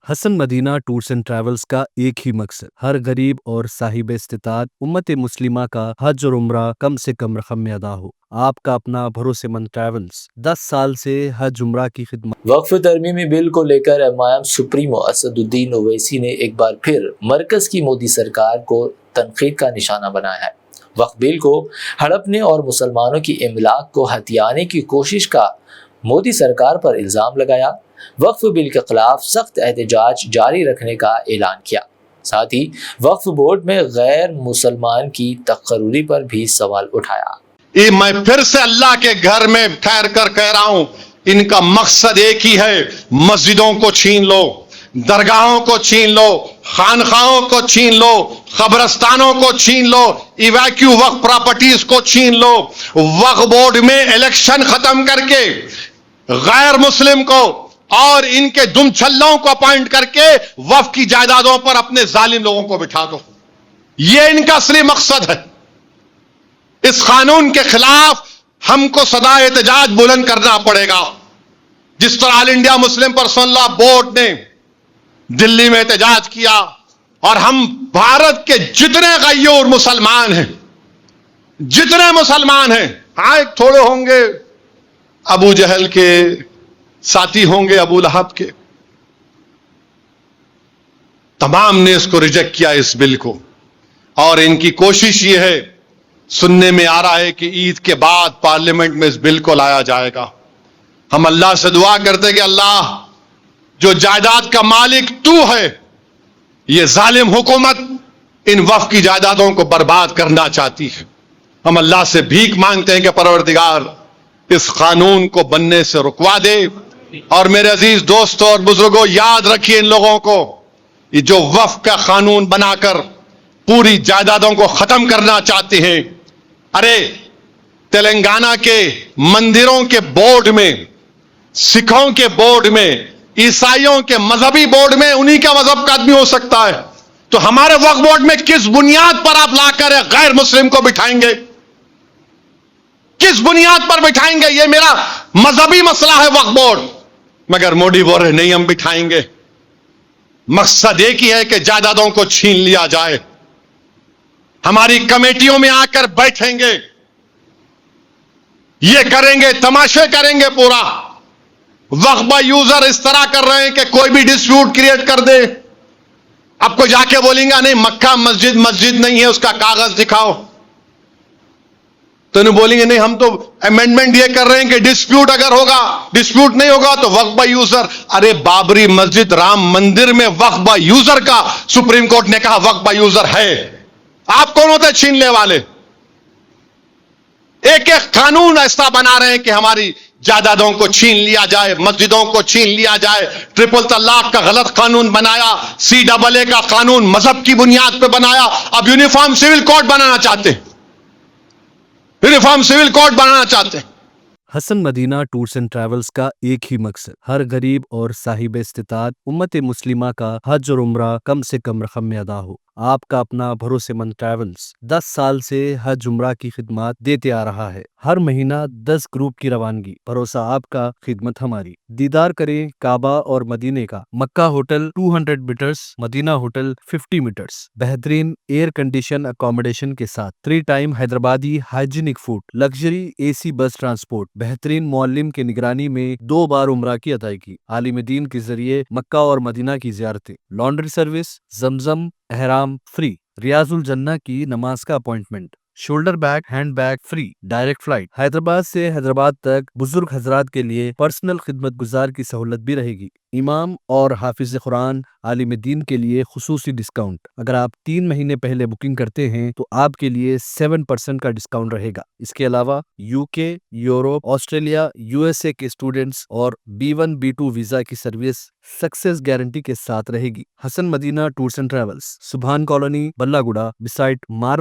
Hasan Madina tours and travels का एक ही मकसद हर गरीब और साहिब इस्तिताअत उम्मत मुस्लिमा का हज और उम्रा कम से कम रकम में अदा हो। आपका अपना भरोसेमंद ट्रैवल्स 10 साल से हज उम्रा की खिदमत। वक्फ तरमीमी बिल को लेकर एमआईएम सुप्रीमो असदुद्दीन ओवैसी ने एक बार फिर मरकज की मोदी सरकार को तनकीद का निशाना बनाया है। वक्फ बिल को हड़पने और मुसलमानों की इमलाक को हथियाने की कोशिश का मोदी सरकार पर इल्ज़ाम लगाया। वक्फ बिल के खिलाफ सख्त एहतजाज जारी रखने का ऐलान किया। साथ ही वक्फ बोर्ड में गैर मुसलमान की तकर्रुरी पर भी सवाल उठाया। मैं फिर से अल्लाह के घर में ठहर कर कह रहा हूं, इनका मकसद एक ही है, मस्जिदों को छीन लो, दरगाहों को छीन लो, खानखाहों को छीन लो, कब्रस्तानों को छीन लो, इवैक्यू वक्फ प्रॉपर्टीज को छीन लो, वक्फ बोर्ड में इलेक्शन खत्म करके गैर मुस्लिम को और इनके दुमछल्लों को अपॉइंट करके वक्फ की जायदादों पर अपने जालिम लोगों को बिठा दो। यह इनका असली मकसद है। इस कानून के खिलाफ हमको सदा एहतजाज बुलंद करना पड़ेगा। जिस तरह all India Muslim personal law board ने दिल्ली में एहतजाज किया, और हम भारत के जितने गय्यूर मुसलमान हैं, जितने मुसलमान हैं, हाँ एक थोड़े होंगे अबू जहल के साथी, होंगे अबू लहब के, तमाम ने इसको रिजेक्ट किया इस बिल को। और इनकी कोशिश ये है, सुनने में आ रहा है कि ईद के बाद पार्लियामेंट में इस बिल को लाया जाएगा। हम अल्लाह से दुआ करते हैं कि अल्लाह, जो जायदाद का मालिक तू है, ये जालिम हुकूमत इन वक्फ की जायदादों को बर्बाद करना चाहती है। हम अल्लाह से भीख मांगते हैं कि परवरदिगार इस कानून को बनने से रुकवा दे। और मेरे अजीज दोस्तों और बुजुर्गों, याद रखिए इन लोगों को, ये जो वक्फ का कानून बनाकर पूरी जायदादों को खत्म करना चाहते हैं, अरे तेलंगाना के मंदिरों के बोर्ड में, सिखों के बोर्ड में, ईसाइयों के मजहबी बोर्ड में उन्हीं का मजहब का आदमी हो सकता है, तो हमारे वक्फ बोर्ड में किस बुनियाद पर आप लाकर गैर मुस्लिम को बिठाएंगे? किस बुनियाद पर बिठाएंगे? यह मेरा मजहबी मसला है वक्फ बोर्ड। मगर मोदी बोल रहे नहीं, हम बिठाएंगे। मकसद एक ही है कि जायदादों को छीन लिया जाए। हमारी कमेटियों में आकर बैठेंगे, ये करेंगे, तमाशे करेंगे पूरा। वक्फ यूजर इस तरह कर रहे हैं कि कोई भी डिस्प्यूट क्रिएट कर दे, आपको जाके बोलेंगे नहीं मक्का मस्जिद मस्जिद नहीं है, उसका कागज दिखाओ, तो नहीं बोलेंगे नहीं हम तो अमेंडमेंट ये कर रहे हैं कि डिस्प्यूट अगर होगा, डिस्प्यूट नहीं होगा तो वक्फ यूजर। अरे बाबरी मस्जिद, राम मंदिर में वक्फ यूजर का सुप्रीम कोर्ट ने कहा वक्फ यूजर है। आप कौन होते छीनने वाले? एक एक कानून ऐसा बना रहे हैं कि हमारी जायदादों को छीन लिया जाए, मस्जिदों को छीन लिया जाए। ट्रिपल तलाक का गलत कानून बनाया, CAA का कानून मजहब की बुनियाद पर बनाया, अब यूनिफॉर्म सिविल कोड बनाना चाहते हैं, यूनिफॉर्म सिविल कोड बनाना चाहते हैं। Hasan Madina tours and travels का एक ही मकसद हर गरीब और साहिब इस्तिताअत उम्मत मुस्लिमा का हज और उम्रा कम से कम रकम में अदा हो। आपका अपना भरोसेमंद ट्रैवल्स 10 साल से हज उम्रा की खिदमत देते आ रहा है। हर महीना 10 ग्रुप की रवानगी, भरोसा आपका, खिदमत हमारी। दीदार करें काबा और मदीने का। Mecca hotel 200 metres, Medina hotel 50 metres, बेहतरीन एयर कंडीशन अकोमोडेशन के साथ 3 time Hyderabadi hygienic food, luxury AC bus transport, बेहतरीन मुअल्लिम की निगरानी में 2 बार उम्रा की अदायगी, आलिम दीन के जरिए मक्का और मदीना की जियारतें, लॉन्ड्री सर्विस, जमजम एहराम फ्री, रियाजुल जन्ना की नमाज का appointment, shoulder bag hand bag free, direct flight. Hyderabad से हैदराबाद तक बुजुर्ग हजरात के लिए पर्सनल खिदमत गुजार की सहूलत भी रहेगी। इमाम और हाफिज कुरान आलिम दीन के लिए खुसूसी डिस्काउंट। अगर आप 3 महीने पहले बुकिंग करते हैं तो आपके लिए 7% का डिस्काउंट रहेगा। इसके अलावा UK, यूरोप, ऑस्ट्रेलिया, USA के स्टूडेंट्स और B1 B2 वीजा की सर्विस सक्सेस गारंटी के साथ रहेगी। Hasan Madina tours and travels, Subhan colony, Ballaguda, beside Marvel